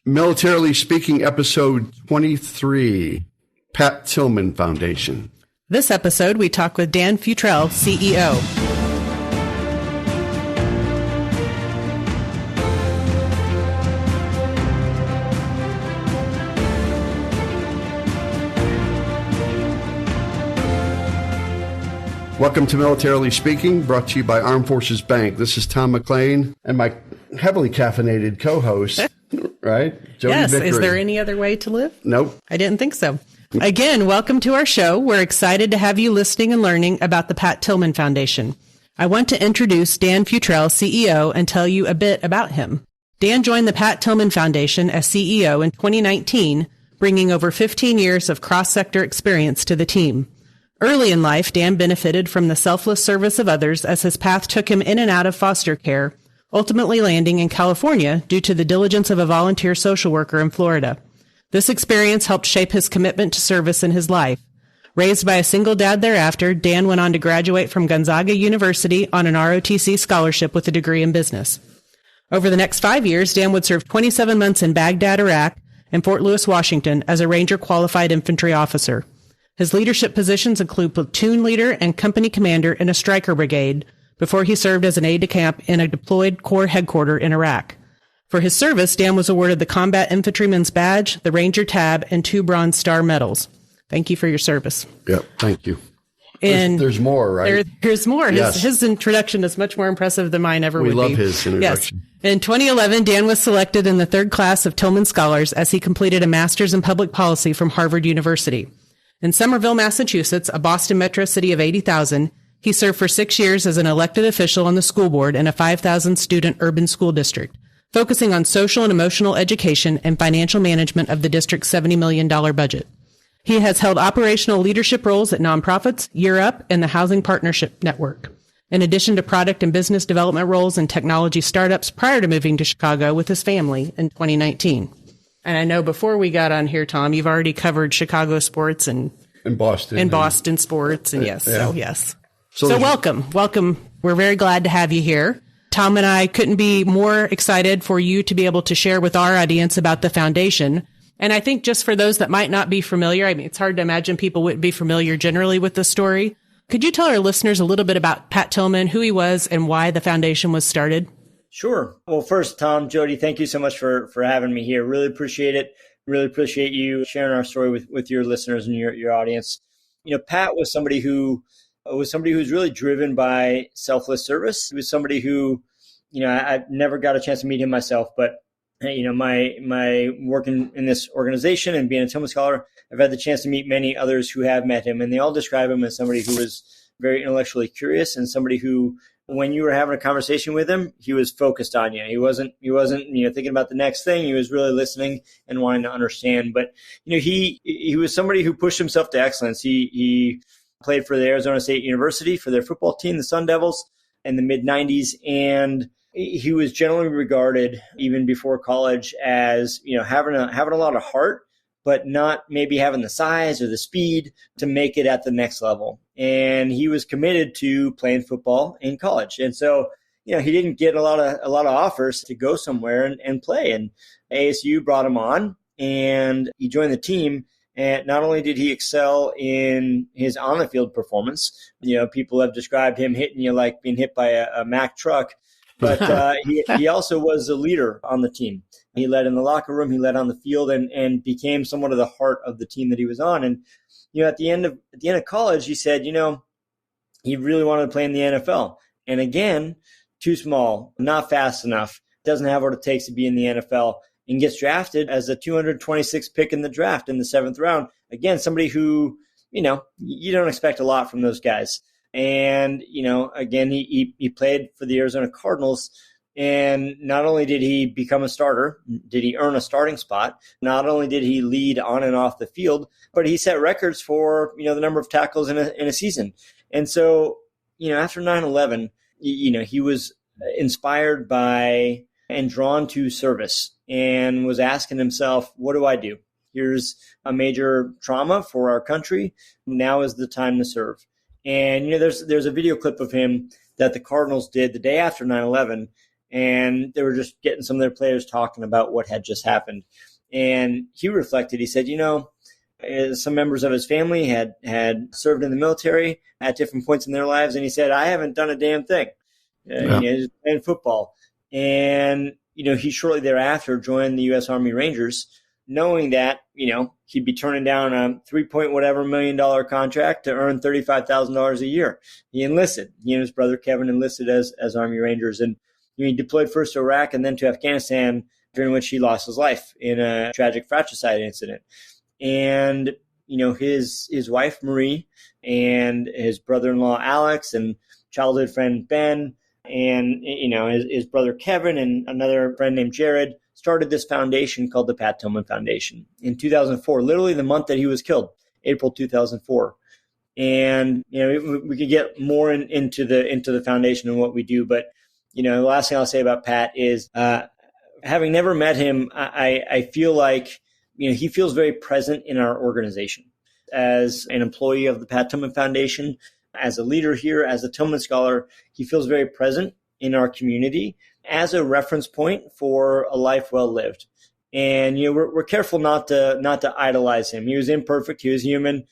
Militarily Speaking, episode 23, Pat Tillman Foundation. This episode, we talk with Dan Futrell, CEO. Welcome to Militarily Speaking, brought to you by Armed Forces Bank. This is Tom McLean and my heavily caffeinated co-host, right? Jodi. Yes. Vickery. Is there any other way to live? Nope. I didn't think so. Again, welcome to our show. We're excited to have you listening and learning about the Pat Tillman Foundation. I want to introduce Dan Futrell, CEO, and tell you a bit about him. Dan joined the Pat Tillman Foundation as CEO in 2019, bringing over 15 years of cross-sector experience to the team. Early in life, Dan benefited from the selfless service of others as his path took him in and out of foster care, ultimately landing in California due to the diligence of a volunteer social worker in Florida. This experience helped shape his commitment to service in his life. Raised by a single dad thereafter, Dan went on to graduate from Gonzaga University on an ROTC scholarship with a degree in business. Over the next 5 years, Dan would serve 27 months in Baghdad, Iraq, and Fort Lewis, Washington as a Ranger Qualified Infantry Officer. His leadership positions include platoon leader and company commander in a Stryker brigade before he served as an aide-de-camp in a deployed Corps headquarters in Iraq. For his service, Dan was awarded the Combat Infantryman's Badge, the Ranger Tab, and 2 Bronze Star medals. Thank you for your service. Yep, thank you. And there's more, right? There's more. Yes. His introduction is much more impressive than mine ever would be. We love his introduction. Yes. In 2011, Dan was selected in the 3rd class of Tillman Scholars as he completed a master's in public policy from Harvard University. In Somerville, Massachusetts, a Boston metro city of 80,000, he served for 6 years as an elected official on the school board in a 5,000-student urban school district, focusing on social and emotional education and financial management of the district's $70 million budget. He has held operational leadership roles at nonprofits, Year Up, and the Housing Partnership Network, in addition to product and business development roles in technology startups prior to moving to Chicago with his family in 2019. And I know before we got on here, Tom, you've already covered Chicago sports and Boston sports. And yes. So welcome. We're very glad to have you here. Tom and I couldn't be more excited for you to be able to share with our audience about the foundation. And I think just for those that might not be familiar, I mean, it's hard to imagine people wouldn't be familiar generally with the story. Could you tell our listeners a little bit about Pat Tillman, who he was, and why the foundation was started? Sure. Well, first, Tom, Jodi, thank you so much for having me here. Really appreciate it. Really appreciate you sharing our story with your listeners and your audience. You know, Pat was somebody who was really driven by selfless service. He was somebody who, you know, I never got a chance to meet him myself, but you know, my working in this organization and being a Tillman Scholar, I've had the chance to meet many others who have met him, and they all describe him as somebody who was very intellectually curious and somebody who, when you were having a conversation with him, he was focused on you. He wasn't, you know, thinking about the next thing. He was really listening and wanting to understand. But, you know, he was somebody who pushed himself to excellence. He played for the Arizona State University for their football team, the Sun Devils, in the mid-90s. And he was generally regarded, even before college, as, you know, having a lot of heart, but not maybe having the size or the speed to make it at the next level. And he was committed to playing football in college. And so, you know, he didn't get a lot of offers to go somewhere and play. And ASU brought him on and he joined the team. And not only did he excel in his on the field performance, you know, people have described him hitting you like being hit by a Mack truck, but he also was a leader on the team. He led in the locker room, he led on the field, and became somewhat of the heart of the team that he was on. And, you know, at the end of college, he said, you know, he really wanted to play in the NFL. And again, too small, not fast enough, doesn't have what it takes to be in the NFL, and gets drafted as a 226th pick in the draft in the 7th round. Again, somebody who, you know, you don't expect a lot from those guys. And, you know, again, he played for the Arizona Cardinals. And not only did he become a starter, did he earn a starting spot, not only did he lead on and off the field, but he set records for, you know, the number of tackles in a season. And so, you know, after 9/11, you know, he was inspired by and drawn to service and was asking himself, what do I do? Here's a major trauma for our country. Now is the time to serve. And, you know, there's a video clip of him that the Cardinals did the day after 9/11. and they were just getting some of their players talking about what had just happened. And he reflected, he said, some members of his family had served in the military at different points in their lives. And he said, I haven't done a damn thing. Just playing football. And, he shortly thereafter joined the U.S. Army Rangers, knowing that, he'd be turning down a $3 million contract to earn $35,000 a year. He enlisted. He and his brother Kevin enlisted as Army Rangers. And he deployed first to Iraq and then to Afghanistan, during which he lost his life in a tragic fratricide incident. And, his wife, Marie, and his brother-in-law, Alex, and childhood friend, Ben, and, his brother, Kevin, and another friend named Jared started this foundation called the Pat Tillman Foundation in 2004, literally the month that he was killed, April 2004. And, we could get more into the foundation and what we do. But, the last thing I'll say about Pat is, having never met him, I feel like, he feels very present in our organization as an employee of the Pat Tillman Foundation, as a leader here, as a Tillman Scholar. He feels very present in our community as a reference point for a life well lived. And, we're careful not to idolize him. He was imperfect. He was human.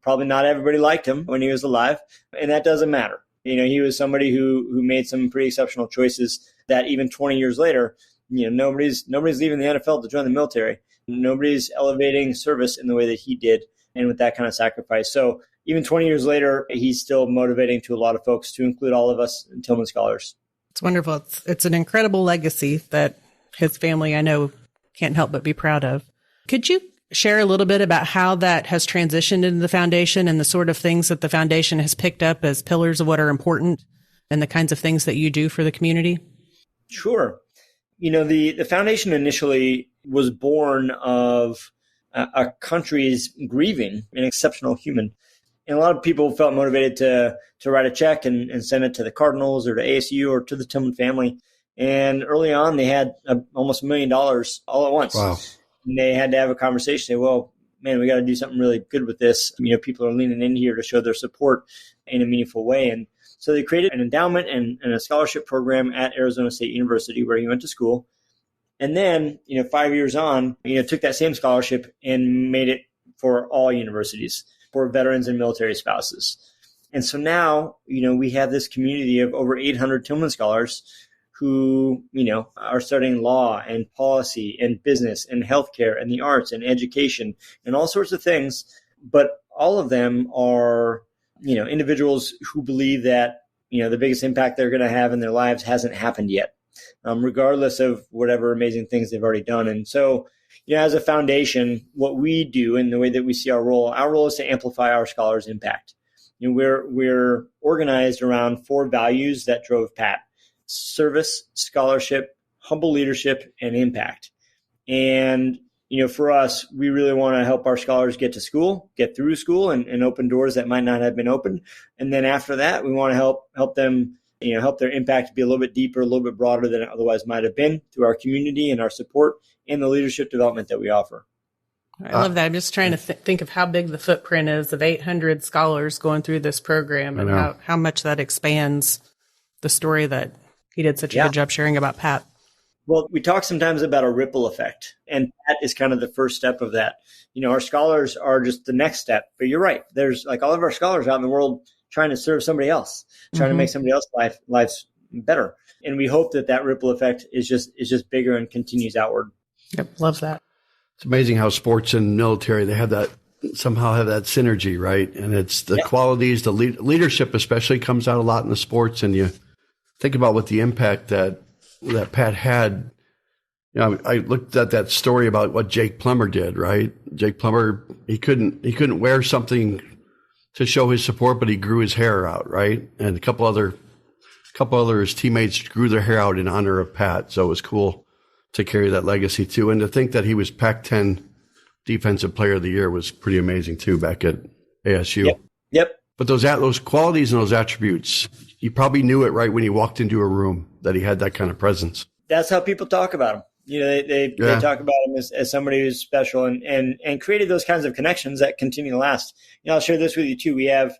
Probably not everybody liked him when he was alive, and that doesn't matter. He was somebody who made some pretty exceptional choices that even 20 years later, nobody's leaving the NFL to join the military. Nobody's elevating service in the way that he did and with that kind of sacrifice. So even 20 years later, he's still motivating to a lot of folks, to include all of us Tillman Scholars. It's wonderful. It's an incredible legacy that his family, I know, can't help but be proud of. Could you share a little bit about how that has transitioned into the foundation and the sort of things that the foundation has picked up as pillars of what are important and the kinds of things that you do for the community? Sure. The foundation initially was born of a country's grieving an exceptional human. And a lot of people felt motivated to write a check and send it to the Cardinals or to ASU or to the Tillman family. And early on, they had almost $1 million all at once. Wow. And they had to have a conversation, say, well, man, we got to do something really good with this. People are leaning in here to show their support in a meaningful way. And so they created an endowment and a scholarship program at Arizona State University, where he went to school. And then, 5 years on, took that same scholarship and made it for all universities, for veterans and military spouses. And so now, we have this community of over 800 Tillman Scholars who, are studying law and policy and business and healthcare and the arts and education and all sorts of things. But all of them are, individuals who believe that, the biggest impact they're going to have in their lives hasn't happened yet, regardless of whatever amazing things they've already done. And so, as a foundation, what we do and the way that we see our role is to amplify our scholars' impact. We're organized around 4 values that drove Pat: service, scholarship, humble leadership, and impact. And, for us, we really want to help our scholars get to school, get through school, and open doors that might not have been opened. And then after that, we want to help them, help their impact be a little bit deeper, a little bit broader than it otherwise might have been, through our community and our support and the leadership development that we offer. I love that. I'm just trying to think of how big the footprint is of 800 scholars going through this program and how much that expands the story that he did such a good job sharing about Pat. Well, we talk sometimes about a ripple effect, and Pat is kind of the first step of that. Our scholars are just the next step. But you're right. There's like all of our scholars out in the world trying to serve somebody else, trying to make somebody else's lives better. And we hope that ripple effect is just bigger and continues outward. Yep, love that. It's amazing how sports and military, they have that, somehow have that synergy, right? And it's the qualities, the leadership especially comes out a lot in the sports. And you think about what the impact that Pat had. I looked at that story about what Jake Plummer did, right? Jake Plummer, he couldn't wear something to show his support, but he grew his hair out, right? And a couple other his teammates grew their hair out in honor of Pat. So it was cool to carry that legacy too. And to think that he was Pac-10 Defensive Player of the Year was pretty amazing too back at ASU. Yep. But those qualities and those attributes, you probably knew it right when you walked into a room that he had that kind of presence. That's how people talk about him. They talk about him as somebody who's special and created those kinds of connections that continue to last. I'll share this with you too. We have,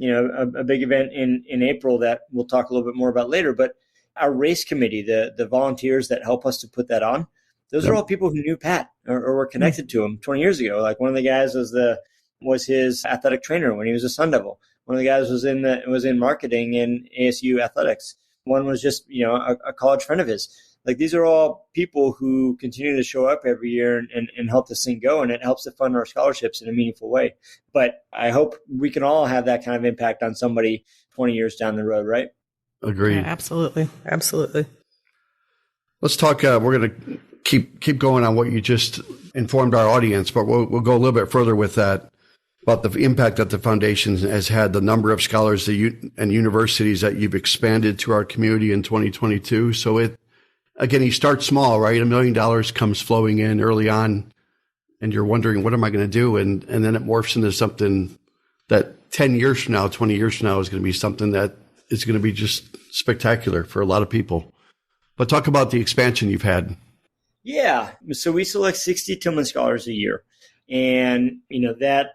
a big event in April that we'll talk a little bit more about later, but our race committee, the volunteers that help us to put that on, those are all people who knew Pat or were connected to him 20 years ago. Like one of the guys was his athletic trainer when he was a Sun Devil. One of the guys was in marketing in ASU athletics. One was just, a college friend of his. Like these are all people who continue to show up every year and help this thing go. And it helps to fund our scholarships in a meaningful way. But I hope we can all have that kind of impact on somebody 20 years down the road, right? Agreed. Yeah, absolutely. Absolutely. Let's talk. We're going to keep going on what you just informed our audience, but we'll go a little bit further with that about the impact that the foundation has had, the number of scholars and universities that you've expanded to our community in 2022. So again, you start small, right? $1 million comes flowing in early on, and you're wondering, what am I going to do? And then it morphs into something that 10 years from now, 20 years from now is going to be something that is going to be just spectacular for a lot of people. But talk about the expansion you've had. Yeah. So we select 60 Tillman Scholars a year. And, that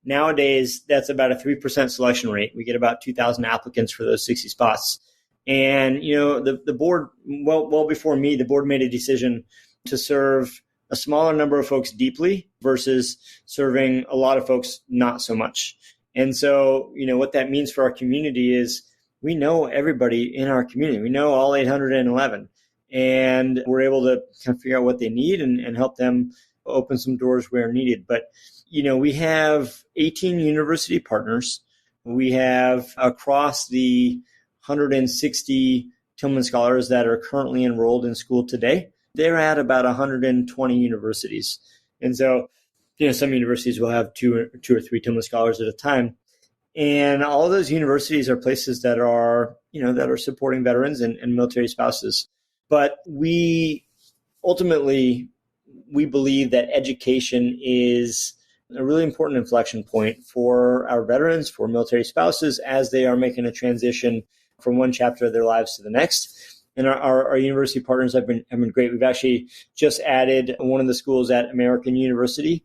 nowadays, that's about a 3% selection rate. We get about 2,000 applicants for those 60 spots. And, the board, well before me, the board made a decision to serve a smaller number of folks deeply versus serving a lot of folks not so much. And so, what that means for our community is we know everybody in our community. We know all 811. And we're able to kind of figure out what they need and help them open some doors where needed. But, we have 18 university partners. We have across the 160 Tillman Scholars that are currently enrolled in school today, they're at about 120 universities. And so, some universities will have two or three Tillman Scholars at a time. And all of those universities are places that are, that are supporting veterans and military spouses. But we believe that education is a really important inflection point for our veterans, for military spouses, as they are making a transition from one chapter of their lives to the next. And our university partners have been great. We've actually just added one of the schools at American University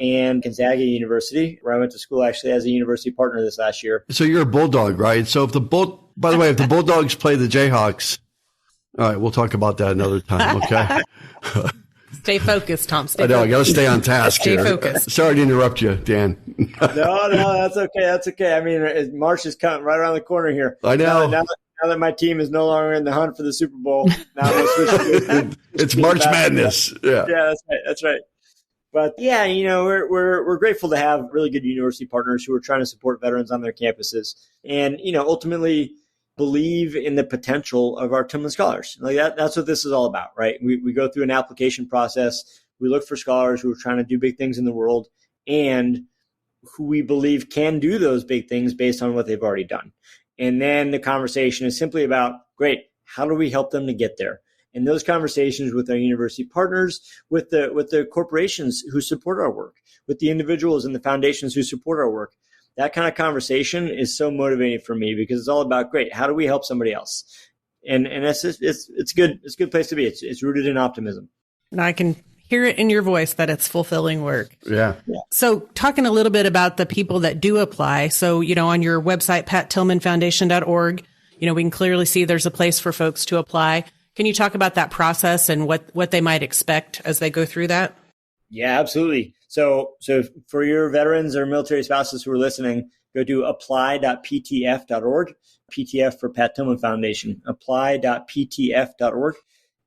and Gonzaga University, where I went to school actually as a university partner this last year. So you're a Bulldog, right? So if the Bulldogs play the Jayhawks, all right, we'll talk about that another time, okay? Stay focused, Tom. I got to stay on task Stay here. focused. Sorry to interrupt you, Dan. No, that's okay. That's okay. I mean, March is coming right around the corner here. I know. Now that my team is no longer in the hunt for the Super Bowl, now it's March Madness. Yeah, that's right. But yeah, we're grateful to have really good university partners who are trying to support veterans on their campuses, and ultimately believe in the potential of our Tillman Scholars. Like that's what this is all about, right? We go through an application process. We look for scholars who are trying to do big things in the world and who we believe can do those big things based on what they've already done. And then the conversation is simply about, great, how do we help them to get there? And those conversations with our university partners, with the corporations who support our work, with the individuals and the foundations who support our work, that kind of conversation is so motivating for me because it's all about, great, how do we help somebody else? And it's good. It's a good place to be. It's rooted in optimism. And I can hear it in your voice that it's fulfilling work. Yeah. So talking a little bit about the people that do apply. So, on your website, pattillmanfoundation.org, we can clearly see there's a place for folks to apply. Can you talk about that process and what they might expect as they go through that? Yeah, absolutely. So for your veterans or military spouses who are listening, go to apply.ptf.org, PTF for Pat Tillman Foundation, apply.ptf.org.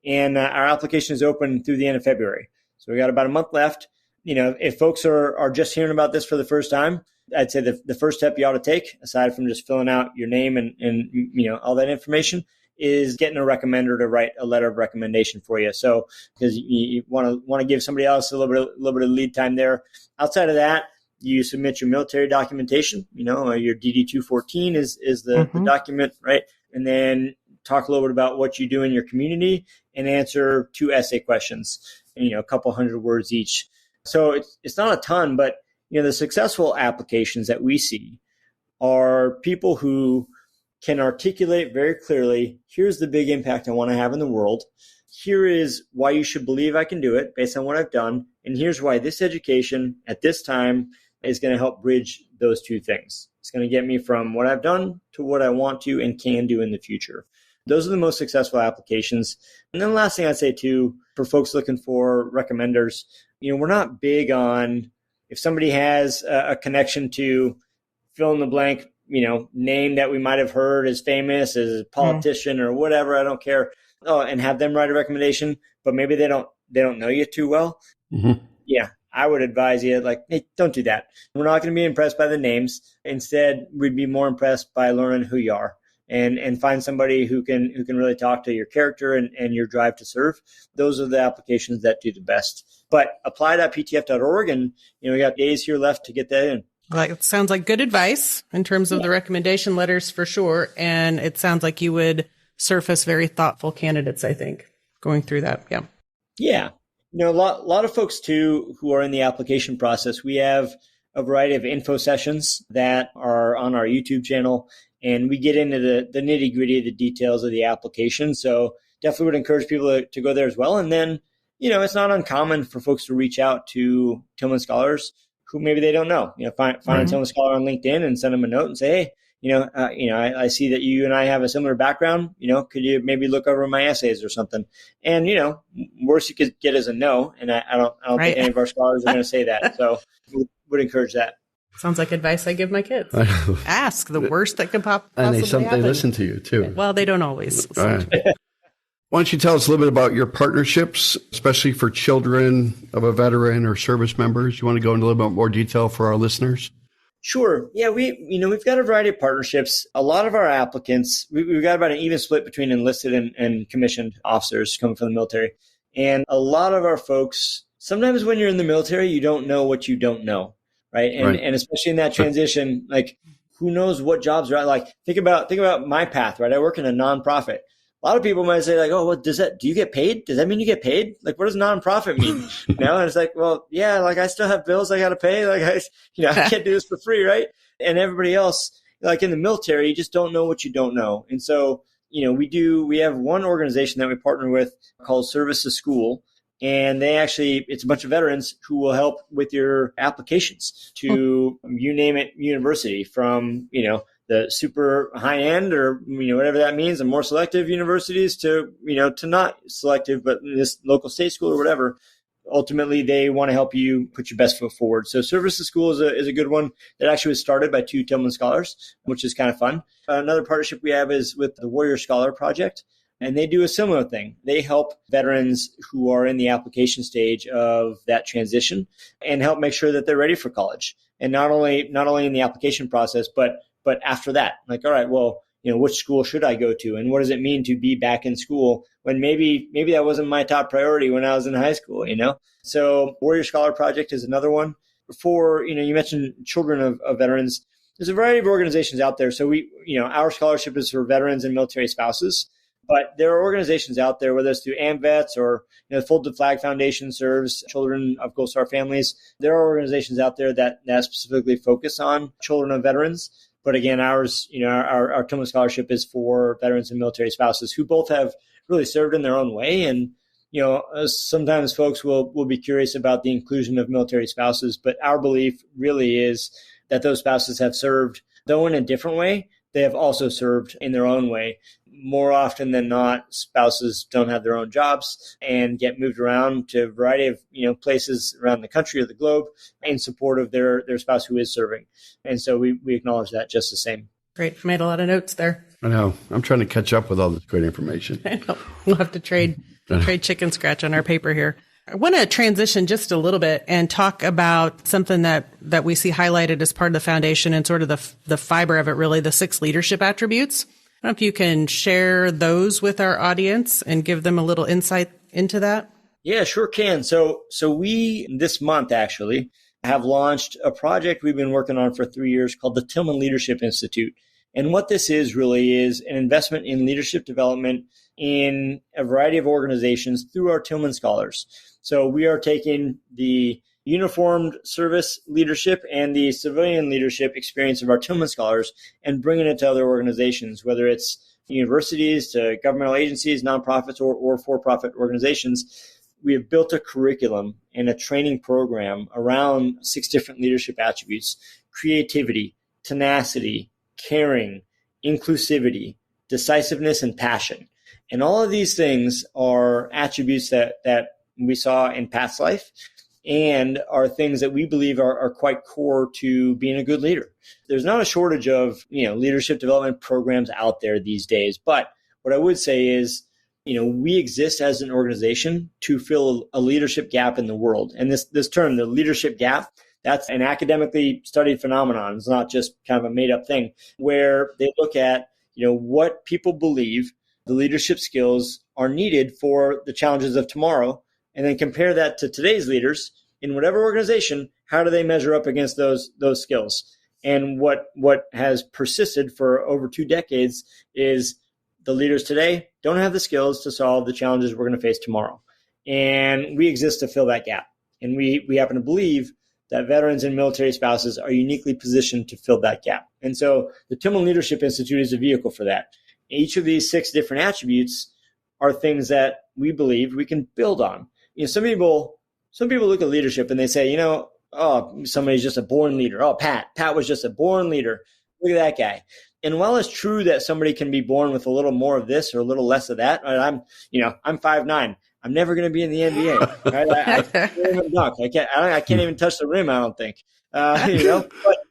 And our application is open through the end of February. So we got about a month left. If folks are just hearing about this for the first time, I'd say the first step you ought to take, aside from just filling out your name and all that information, is getting a recommender to write a letter of recommendation for you. So because you want to give somebody else a little bit of lead time there. Outside of that, you submit your military documentation. Your DD-214 is the document, right? And then talk a little bit about what you do in your community and answer 2 essay questions, a couple hundred words each. So it's not a ton, but the successful applications that we see are people who can articulate very clearly, here's the big impact I want to have in the world. Here is why you should believe I can do it based on what I've done. And here's why this education at this time is going to help bridge those two things. It's going to get me from what I've done to what I want to and can do in the future. Those are the most successful applications. And then the last thing I'd say too, for folks looking for recommenders, we're not big on if somebody has a connection to fill in the blank, name that we might have heard as famous as a politician or whatever. I don't care. Oh, and have them write a recommendation, but maybe they don't know you too well. Mm-hmm. Yeah, I would advise you, hey, don't do that. We're not going to be impressed by the names. Instead, we'd be more impressed by learning who you are and find somebody who can really talk to your character and your drive to serve. Those are the applications that do the best. But apply.ptf.org, and we got days here left to get that in. Well, it sounds like good advice in terms of the recommendation letters for sure. And it sounds like you would surface very thoughtful candidates, I think, going through that. Yeah. Yeah. A lot of folks too who are in the application process. We have a variety of info sessions that are on our YouTube channel, and we get into the nitty gritty of the details of the application. So definitely would encourage people to go there as well. And then, it's not uncommon for folks to reach out to Tillman Scholars who maybe they don't know. Find a Tillman Scholar on LinkedIn and send them a note and say, hey, I see that you and I have a similar background. Could you maybe look over my essays or something? And, worst you could get is a no. And I don't think any of our scholars are going to say that. So would encourage that. Sounds like advice I give my kids. Ask the worst that could possibly and happen. They listen to you too. Well, they don't always. Right. Why don't you tell us a little bit about your partnerships, especially for children of a veteran or service members? You want to go into a little bit more detail for our listeners? Sure. Yeah, we've got a variety of partnerships. A lot of our applicants, we've got about an even split between enlisted and commissioned officers coming from the military. And a lot of our folks, sometimes when you're in the military, you don't know what you don't know, right? And especially in that transition, who knows what jobs are out? Think about my path, right? I work in a nonprofit. A lot of people might say do you get paid? Does that mean you get paid? What does nonprofit mean? And it's well, yeah, I still have bills I got to pay. I can't do this for free. Right. And everybody else, in the military, you just don't know what you don't know. And so, we have one organization that we partner with called Service to School. And it's a bunch of veterans who will help with your applications to, you name it, university from, the super high end or, whatever that means, and more selective universities to not selective, but this local state school or whatever. Ultimately, they want to help you put your best foot forward. So Service to School is a good one that actually was started by 2 Tillman Scholars, which is kind of fun. Another partnership we have is with the Warrior Scholar Project. And they do a similar thing. They help veterans who are in the application stage of that transition and help make sure that they're ready for college. And not only in the application process, but after that, all right, well, which school should I go to? And what does it mean to be back in school when maybe that wasn't my top priority when I was in high school, So Warrior Scholar Project is another one. For, you mentioned children of veterans. There's a variety of organizations out there. So our scholarship is for veterans and military spouses. But there are organizations out there, whether it's through AMVETS or the Folded Flag Foundation serves children of Gold Star families. There are organizations out there that specifically focus on children of veterans. But again, ours, our Tillman Scholarship is for veterans and military spouses who both have really served in their own way. And, sometimes folks will be curious about the inclusion of military spouses. But our belief really is that those spouses have served, though in a different way, they have also served in their own way. More often than not, spouses don't have their own jobs and get moved around to a variety of places around the country or the globe in support of their spouse who is serving. And so we acknowledge that just the same. Great. I made a lot of notes there. I know. I'm trying to catch up with all this great information. I know. We'll have to trade chicken scratch on our paper here. I want to transition just a little bit and talk about something that we see highlighted as part of the foundation and sort of the fiber of it, really, the 6 leadership attributes. I don't know if you can share those with our audience and give them a little insight into that. Yeah, sure can. So we, this month actually, have launched a project we've been working on for 3 years called the Tillman Leadership Institute. And what this is really is an investment in leadership development in a variety of organizations through our Tillman Scholars. So we are taking the uniformed service leadership and the civilian leadership experience of our Tillman Scholars and bringing it to other organizations, whether it's universities to governmental agencies, nonprofits, or for-profit organizations. We have built a curriculum and a training program around 6 different leadership attributes: creativity, tenacity, caring, inclusivity, decisiveness, and passion. And all of these things are attributes that we saw in Pat's life and are things that we believe are quite core to being a good leader. There's not a shortage of, leadership development programs out there these days. But what I would say is, we exist as an organization to fill a leadership gap in the world. And this term, the leadership gap, that's an academically studied phenomenon. It's not just kind of a made up thing where they look at, what people believe the leadership skills are needed for the challenges of tomorrow, and then compare that to today's leaders in whatever organization. How do they measure up against those skills? And what has persisted for over 2 decades is the leaders today don't have the skills to solve the challenges we're going to face tomorrow. And we exist to fill that gap. And we happen to believe that veterans and military spouses are uniquely positioned to fill that gap. And so the Tillman Leadership Institute is a vehicle for that. Each of these 6 different attributes are things that we believe we can build on. Some people look at leadership and they say, oh, somebody's just a born leader. Oh, Pat was just a born leader. Look at that guy. And while it's true that somebody can be born with a little more of this or a little less of that, right? I'm 5'9". I'm never going to be in the NBA. Right? I can't even dunk. I can't even touch the rim. I don't think. But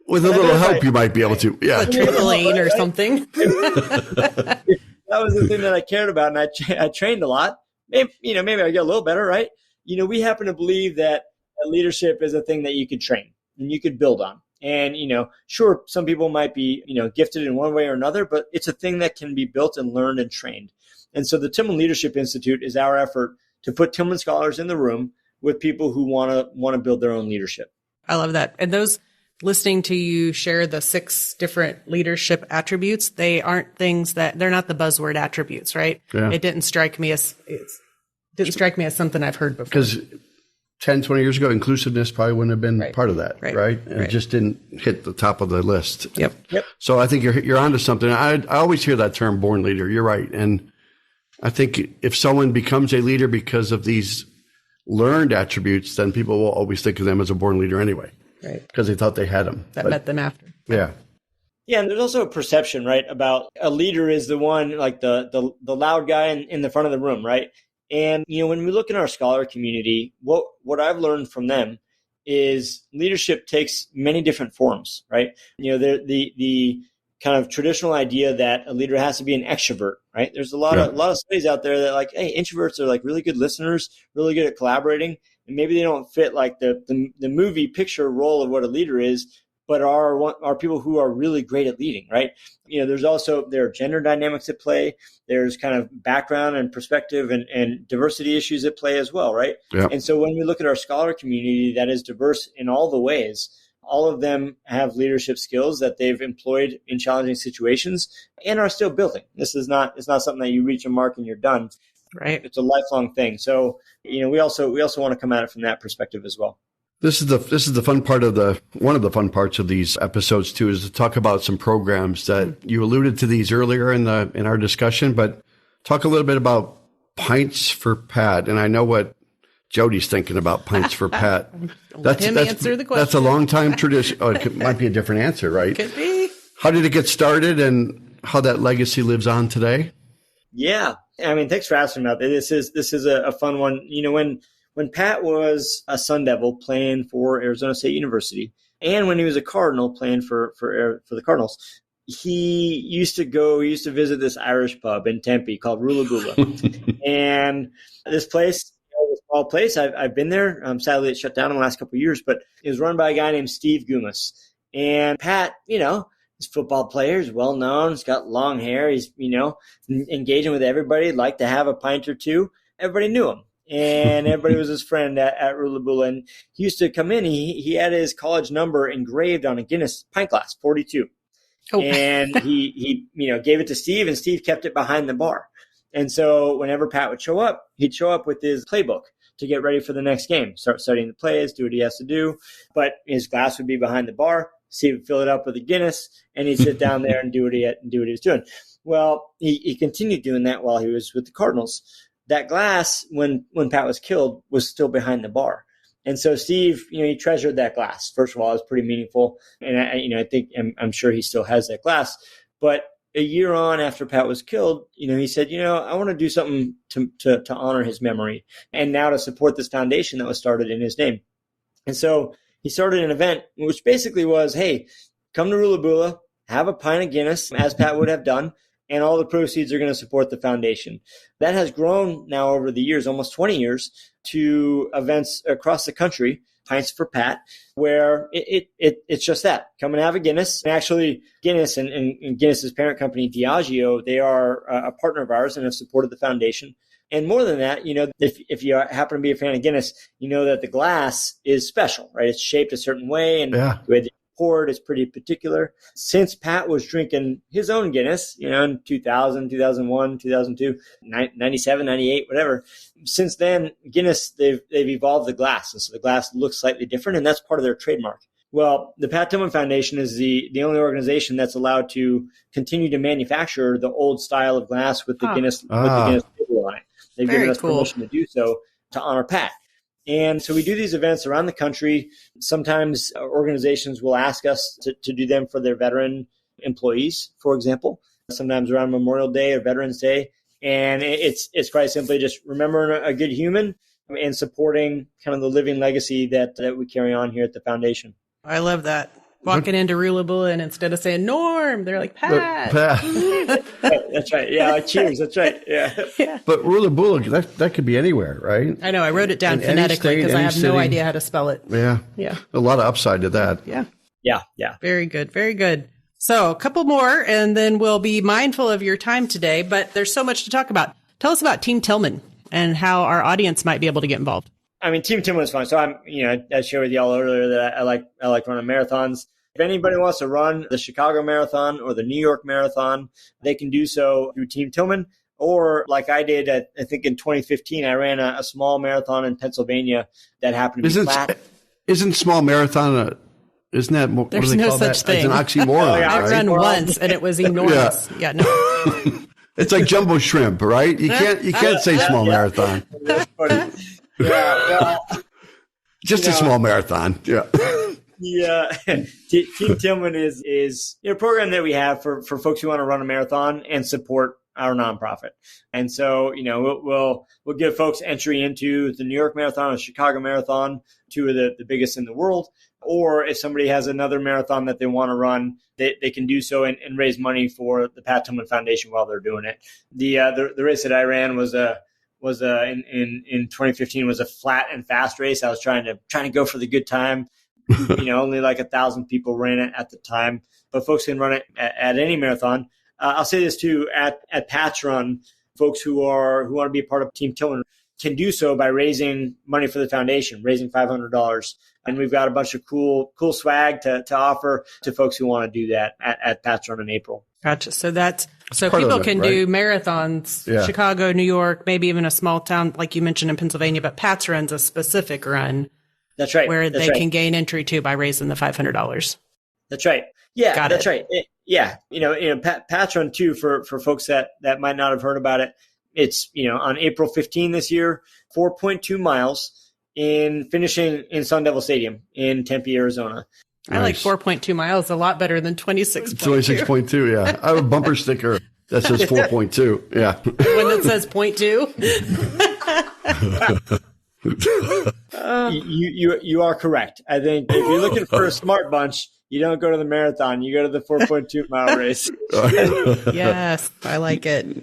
with a little help, you might be able to. Yeah, a trampoline or something. That was the thing that I cared about, and I trained a lot. Maybe I get a little better, right? We happen to believe that leadership is a thing that you could train and you could build on. And, sure, some people might be, gifted in one way or another, but it's a thing that can be built and learned and trained. And so the Tillman Leadership Institute is our effort to put Tillman scholars in the room with people who want to build their own leadership. I love that. And those listening to you share the 6 different leadership attributes, they aren't things they're not the buzzword attributes, right? Yeah. It didn't strike me as something I've heard before. Because 10, 20 years ago, inclusiveness probably wouldn't have been part of that, right? And it just didn't hit the top of the list. Yep. So I think you're onto something. I always hear that term, born leader. You're right. And I think if someone becomes a leader because of these learned attributes, then people will always think of them as a born leader anyway. Right. Because they thought they had them. Met them after. Yeah. Yeah, and there's also a perception, right, about a leader is the one, like the loud guy in the front of the room, right? And, when we look in our scholar community, what I've learned from them is leadership takes many different forms, right? The kind of traditional idea that a leader has to be an extrovert, right? There's a lot of studies out there that like, hey, introverts are like really good listeners, really good at collaborating, and maybe they don't fit like the movie picture role of what a leader is, but are people who are really great at leading, right? There are gender dynamics at play. There's kind of background and perspective and diversity issues at play as well, right? Yeah. And so when we look at our scholar community that is diverse in all the ways, all of them have leadership skills that they've employed in challenging situations and are still building. It's not something that you reach a mark and you're done. Right. It's a lifelong thing. So, we also want to come at it from that perspective as well. This is the fun part of one of the fun parts of these episodes too, is to talk about some programs that you alluded to these earlier in our discussion, but talk a little bit about Pints for Pat. And I know what Jodi's thinking about Pints for Pat. Answer the question. That's a long time tradition. Oh, it might be a different answer, right? Could be. How did it get started and how that legacy lives on today? Yeah. Thanks for asking about that. This is a fun one. When Pat was a Sun Devil playing for Arizona State University, and when he was a Cardinal playing for the Cardinals, he used to visit this Irish pub in Tempe called Rula Bula. And this place, a small place, I've been there. Sadly, it shut down in the last couple of years, but it was run by a guy named Steve Gumas. And Pat, he's a football player, he's well known, he's got long hair, he's, engaging with everybody, liked to have a pint or two. Everybody knew him. And everybody was his friend at Rula Bula. And he used to come in. He had his college number engraved on a Guinness pint glass, 42. Oh. And he gave it to Steve, and Steve kept it behind the bar. And so whenever Pat would show up, he'd show up with his playbook to get ready for the next game, start studying the plays, do what he has to do. But his glass would be behind the bar. Steve would fill it up with a Guinness, and he'd sit down there and do what he was doing. Well, he continued doing that while he was with the Cardinals. That glass, when Pat was killed, was still behind the bar. And so Steve, he treasured that glass. First of all, it was pretty meaningful. And I think I'm sure he still has that glass. But a year on after Pat was killed, he said, I want to do something to honor his memory and now to support this foundation that was started in his name. And so he started an event, which basically was, hey, come to Rulabula, have a pint of Guinness, as Pat would have done, and all the proceeds are going to support the foundation. That has grown now over the years, almost 20 years, to events across the country, Pints for Pat, where it's just that. Come and have a Guinness. And actually, Guinness and Guinness's parent company, Diageo, they are a partner of ours and have supported the foundation. And more than that, if you happen to be a fan of Guinness, you know that the glass is special, right? It's shaped a certain way, and the way they pour it is pretty particular. Since Pat was drinking his own Guinness, in 2000, 2001, 2002, 97, 98, whatever, since then, Guinness, they've evolved the glass. And so the glass looks slightly different, and that's part of their trademark. Well, the Pat Tillman Foundation is the only organization that's allowed to continue to manufacture the old style of glass with the Guinness label on it. They've given us permission to do so to honor Pat. And so we do these events around the country. Sometimes organizations will ask us to do them for their veteran employees, for example, sometimes around Memorial Day or Veterans Day. And it's quite simply just remembering a good human and supporting kind of the living legacy that we carry on here at the foundation. I love that. Walking into Rulabula and instead of saying Norm, they're like Pat. That's right. Yeah, like cheers. That's right. Yeah. But Rulabula, that could be anywhere, right? I know. I wrote it down phonetically because I have no idea how to spell it. Yeah. A lot of upside to that. Yeah. Very good. Very good. So a couple more, and then we'll be mindful of your time today. But there's so much to talk about. Tell us about Team Tillman and how our audience might be able to get involved. I mean, Team Tillman is fun. So I shared with y'all earlier that I like running marathons. If anybody wants to run the Chicago Marathon or the New York Marathon, they can do so through Team Tillman. Or like I did, I think in 2015, I ran a small marathon in Pennsylvania that happened to be flat. Isn't small marathon isn't that what There's do they no call such that? thing. It's an oxymoron. I've run once and it was enormous. No. It's like jumbo shrimp, right? You can't say small marathon. Just a small marathon. Team Tillman is a program that we have for folks who want to run a marathon and support our nonprofit. And so, we'll give folks entry into the New York Marathon or Chicago Marathon, two of the biggest in the world. Or if somebody has another marathon that they want to run, they can do so and raise money for the Pat Tillman Foundation while they're doing it. The race that I ran was in 2015 was a flat and fast race. I was trying to go for the good time. Only like 1,000 people ran it at the time, but folks can run it at any marathon. I'll say this too, at Pat's Run, folks who want to be a part of Team Tillman can do so by raising money for the foundation, raising $500. And we've got a bunch of cool swag to offer to folks who want to do that at Pat's Run in April. Gotcha. So people can do marathons, Chicago, New York, maybe even a small town like you mentioned in Pennsylvania, but Pat's Run's a specific run. That's right. Where they can gain entry to by raising the $500. That's right. Yeah, that's right. Pat's Run too, for folks that might not have heard about it. It's, on April 15 this year, 4.2 miles finishing in Sun Devil Stadium in Tempe, Arizona. I like 4.2 miles a lot better than 26.2. 26.2, yeah. I have a bumper sticker that says 4.2, yeah. When it says 0.2? You are correct. I think if you're looking for a smart bunch, you don't go to the marathon. You go to the 4.2 mile race. Yes, I like it.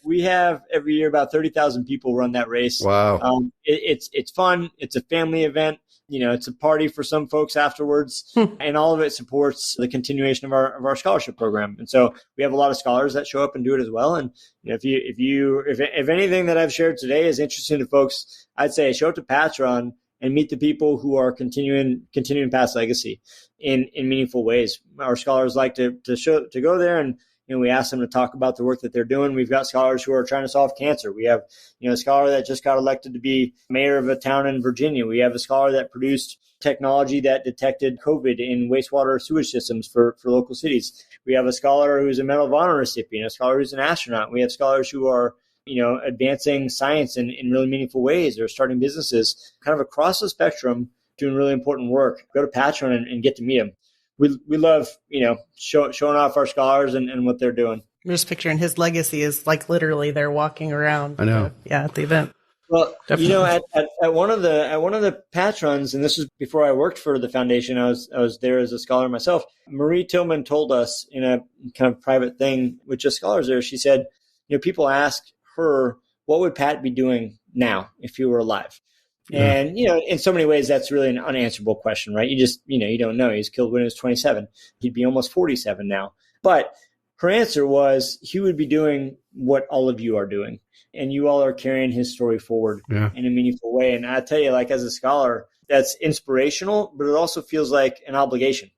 We have every year about 30,000 people run that race. Wow. It's fun. It's a family event. It's a party for some folks afterwards, and all of it supports the continuation of our scholarship program. And so we have a lot of scholars that show up and do it as well. And if anything that I've shared today is interesting to folks, I'd say show up to Pat's Run and meet the people who are continuing Pat's legacy in meaningful ways. Our scholars like to go there, and we ask them to talk about the work that they're doing. We've got scholars who are trying to solve cancer. We have, a scholar that just got elected to be mayor of a town in Virginia. We have a scholar that produced technology that detected COVID in wastewater sewage systems for local cities. We have a scholar who's a Medal of Honor recipient, a scholar who's an astronaut. We have scholars who are, advancing science in really meaningful ways or starting businesses kind of across the spectrum doing really important work. Go to Pat's Run and get to meet them. We love, showing off our scholars and what they're doing. I'm just picturing his legacy is like literally they're walking around. I know. At the event. Well, Definitely. at one of the patch runs, and this was before I worked for the foundation, I was there as a scholar myself. Marie Tillman told us in a kind of private thing with just scholars there, she said, people asked her, what would Pat be doing now if he were alive? Yeah. And, in so many ways, that's really an unanswerable question, right? You just, you don't know. He was killed when he was 27. He'd be almost 47 now. But her answer was he would be doing what all of you are doing. And you all are carrying his story forward in a meaningful way. And I tell you, like, as a scholar, that's inspirational, but it also feels like an obligation.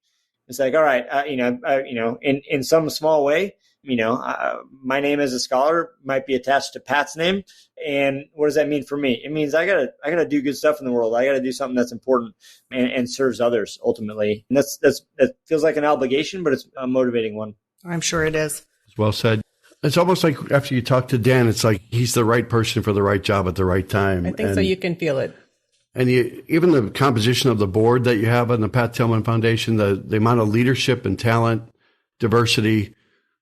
It's like, all right, in some small way, my name as a scholar might be attached to Pat's name. And what does that mean for me? It means I gotta do good stuff in the world. I gotta do something that's important and serves others ultimately. And that feels like an obligation, but it's a motivating one. I'm sure it is. Well said. It's almost like after you talk to Dan, it's like he's the right person for the right job at the right time. I think so. You can feel it. And even the composition of the board that you have on the Pat Tillman Foundation, the amount of leadership and talent, diversity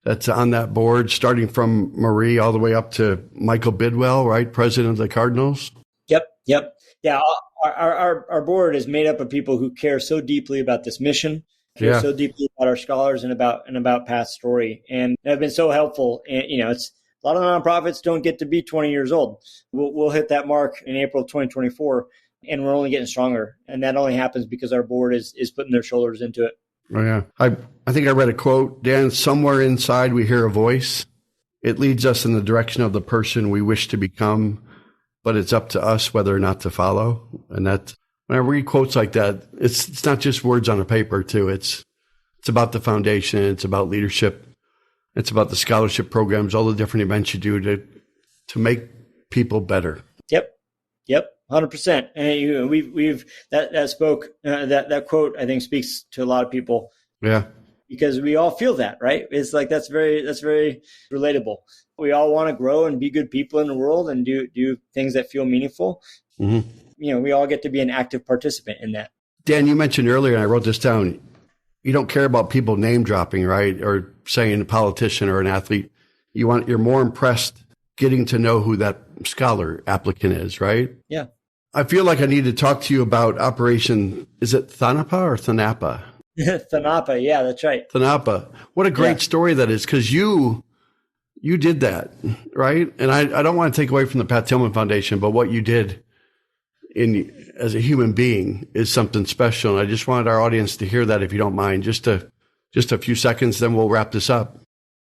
that's on that board, starting from Marie all the way up to Michael Bidwell, right? President of the Cardinals. Yep. Yeah. Our board is made up of people who care so deeply about this mission, care so deeply about our scholars and about Pat's story, and have been so helpful. And, it's a lot of nonprofits don't get to be 20 years old. We'll hit that mark in April of 2024, and we're only getting stronger. And that only happens because our board is putting their shoulders into it. Oh, yeah. I think I read a quote, Dan, somewhere inside we hear a voice. It leads us in the direction of the person we wish to become, but it's up to us whether or not to follow. And that, when I read quotes like that, it's not just words on a paper too. It's about the foundation. It's about leadership. It's about the scholarship programs, all the different events you do to make people better. Yep. 100%. And we've that quote, I think, speaks to a lot of people. Yeah. Because we all feel that, right? It's like, that's very relatable. We all want to grow and be good people in the world and do things that feel meaningful. Mm-hmm. We all get to be an active participant in that. Dan, you mentioned earlier, and I wrote this down, you don't care about people name dropping, right? Or saying a politician or an athlete. You're more impressed getting to know who that scholar applicant is, right? Yeah. I feel like I need to talk to you about Operation, is it Thanapa or Thanapa? Thanapa, yeah, that's right. Thanapa. What a great story that is, because you did that, right? And I don't want to take away from the Pat Tillman Foundation, but what you did as a human being is something special. And I just wanted our audience to hear that, if you don't mind, just a few seconds, then we'll wrap this up.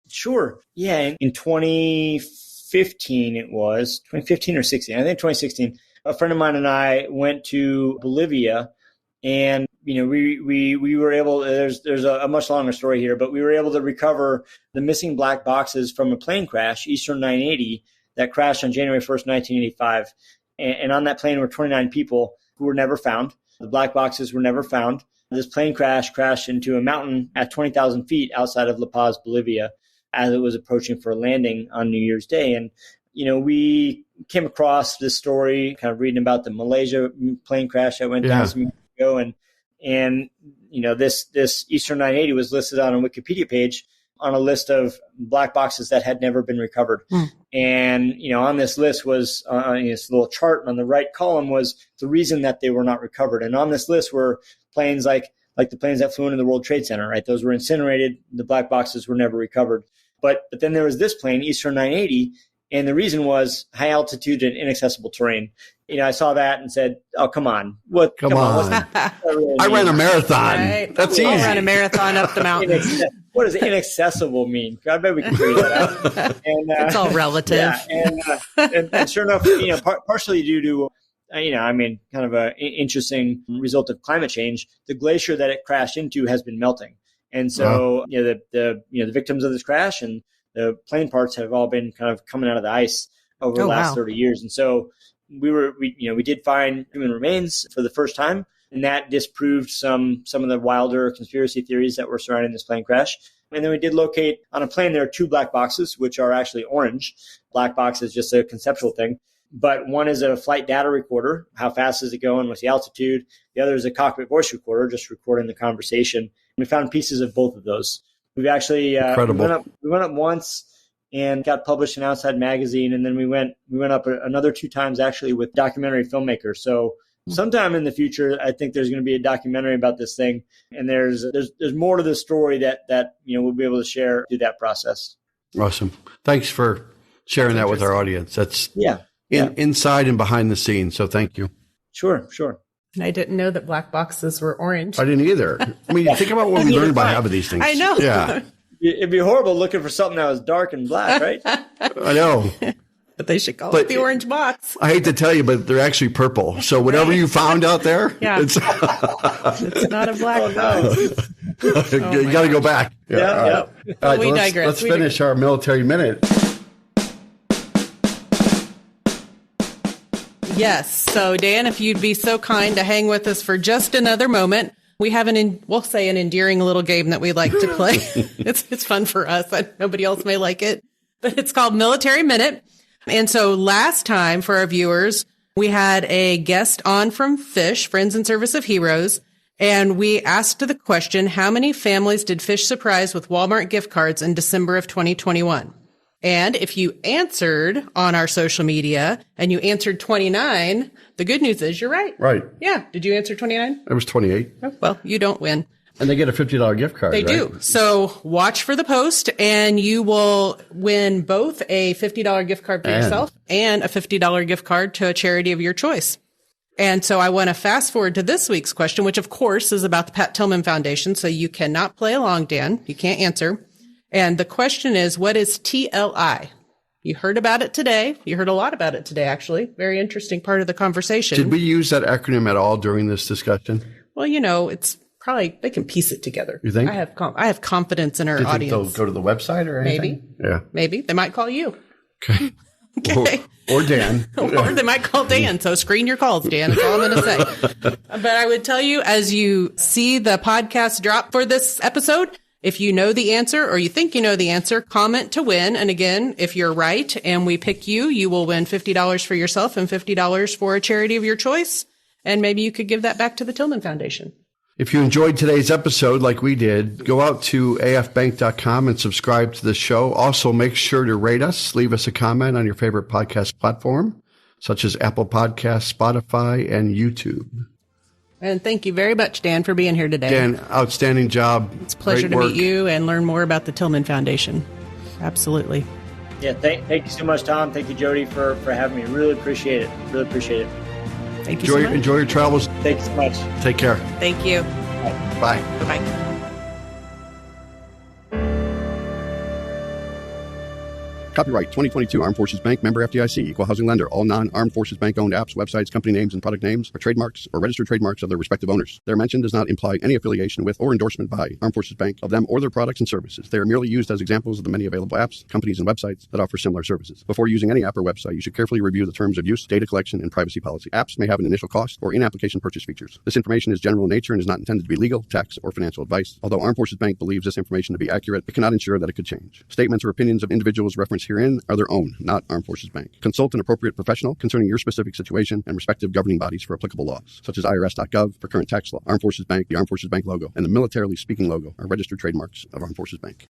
Sure. Yeah. In 2015, it was 2015 or 16, I think 2016, a friend of mine and I went to Bolivia, and, we were able, there's a much longer story here, but we were able to recover the missing black boxes from a plane crash, Eastern 980, that crashed on January 1st, 1985. And on that plane were 29 people who were never found. The black boxes were never found. This plane crashed into a mountain at 20,000 feet outside of La Paz, Bolivia, as it was approaching for a landing on New Year's Day. And, we came across this story, kind of reading about the Malaysia plane crash that went down some years ago. And this Eastern 980 was listed on a Wikipedia page on a list of black boxes that had never been recovered. And, on this list was this little chart on the right column was the reason that they were not recovered. And on this list were planes like the planes that flew into the World Trade Center, right? Those were incinerated. The black boxes were never recovered. But then there was this plane, Eastern 980, and the reason was high altitude and inaccessible terrain. I saw that and said, "Oh, come on! Come on! I ran a marathon. Right. That's easy. I ran a marathon up the mountain." What does inaccessible mean? I bet we can figure that out. And, it's all relative. Yeah, and sure enough, partially due to, kind of an interesting result of climate change, the glacier that it crashed into has been melting, and so the victims of this crash and the plane parts have all been kind of coming out of the ice over the last 30 years, and so we did find human remains for the first time. And that disproved some of the wilder conspiracy theories that were surrounding this plane crash. And then we did locate on a plane, there are two black boxes, which are actually orange. Black box is just a conceptual thing. But one is a flight data recorder. How fast is it going? What's the altitude? The other is a cockpit voice recorder, just recording the conversation. And we found pieces of both of those. We've actually we went up once and got published in Outside Magazine. And then we went up another 2 times actually with documentary filmmakers. So sometime in the future, I think there's going to be a documentary about this thing. And there's more to the story that we'll be able to share through that process. Awesome. Thanks for sharing that with our audience. That's inside and behind the scenes. So thank you. Sure. And I didn't know that black boxes were orange. I didn't either. I mean, think about what we learned by having these things. I know. Yeah. It'd be horrible looking for something that was dark and black, right? I know. But they should call it the orange box. I hate to tell you, but they're actually purple. So whatever you found out there, it's not a black box. You got to go back. Yeah. All right, We digress. Let's finish our military minute. Yes. So, Dan, if you'd be so kind to hang with us for just another moment, we have we'll say an endearing little game that we like to play. It's fun for us. Nobody else may like it, but it's called Military Minute. And so last time for our viewers, we had a guest on from FISH, Friends in Service of Heroes, and we asked the question, how many families did FISH surprise with Walmart gift cards in December of 2021? And if you answered on our social media and you answered 29, the good news is you're right. Right. Yeah. Did you answer 29? It was 28. Oh, well, you don't win. And they get a $50 gift card. They do. So watch for the post and you will win both a $50 gift card for yourself and a $50 gift card to a charity of your choice. And so I want to fast forward to this week's question, which of course is about the Pat Tillman Foundation. So you cannot play along, Dan. You can't answer. And the question is, what is TLI? You heard about it today. You heard a lot about it today, actually. Very interesting part of the conversation. Did we use that acronym at all during this discussion? Well, it's probably, they can piece it together. You think? I have confidence in our audience. Do you think they'll go to the website or anything? Maybe. Yeah. Maybe. They might call you. Okay. Okay. Or Dan. Or they might call Dan. So screen your calls, Dan. That's all I'm going to say. But I would tell you, as you see the podcast drop for this episode, if you know the answer or you think you know the answer, comment to win. And again, if you're right and we pick you, you will win $50 for yourself and $50 for a charity of your choice. And maybe you could give that back to the Tillman Foundation. If you enjoyed today's episode like we did, go out to afbank.com and subscribe to the show. Also, make sure to rate us. Leave us a comment on your favorite podcast platform, such as Apple Podcasts, Spotify, and YouTube. And thank you very much, Dan, for being here today. Dan, outstanding job. It's a pleasure to meet you and learn more about the Tillman Foundation. Absolutely. Yeah, thank you so much, Tom. Thank you, Jodi, for having me. Really appreciate it. Really appreciate it. Thank you so much. Enjoy your travels. Thank you so much. Take care. Thank you. Bye. Bye-bye. Copyright 2022 Armed Forces Bank, member FDIC, equal housing lender. All non-Armed Forces Bank owned apps, websites, company names, and product names are trademarks or registered trademarks of their respective owners. Their mention does not imply any affiliation with or endorsement by Armed Forces Bank of them or their products and services. They are merely used as examples of the many available apps, companies, and websites that offer similar services. Before using any app or website, you should carefully review the terms of use, data collection, and privacy policy. Apps may have an initial cost or in-application purchase features. This information is general in nature and is not intended to be legal, tax, or financial advice. Although Armed Forces Bank believes this information to be accurate, it cannot ensure that it could change. Statements or opinions of individuals referenced herein are their own, not Armed Forces Bank. Consult an appropriate professional concerning your specific situation and respective governing bodies for applicable laws, such as IRS.gov for current tax law. Armed Forces Bank, the Armed Forces Bank logo, and the Militarily Speaking logo are registered trademarks of Armed Forces Bank.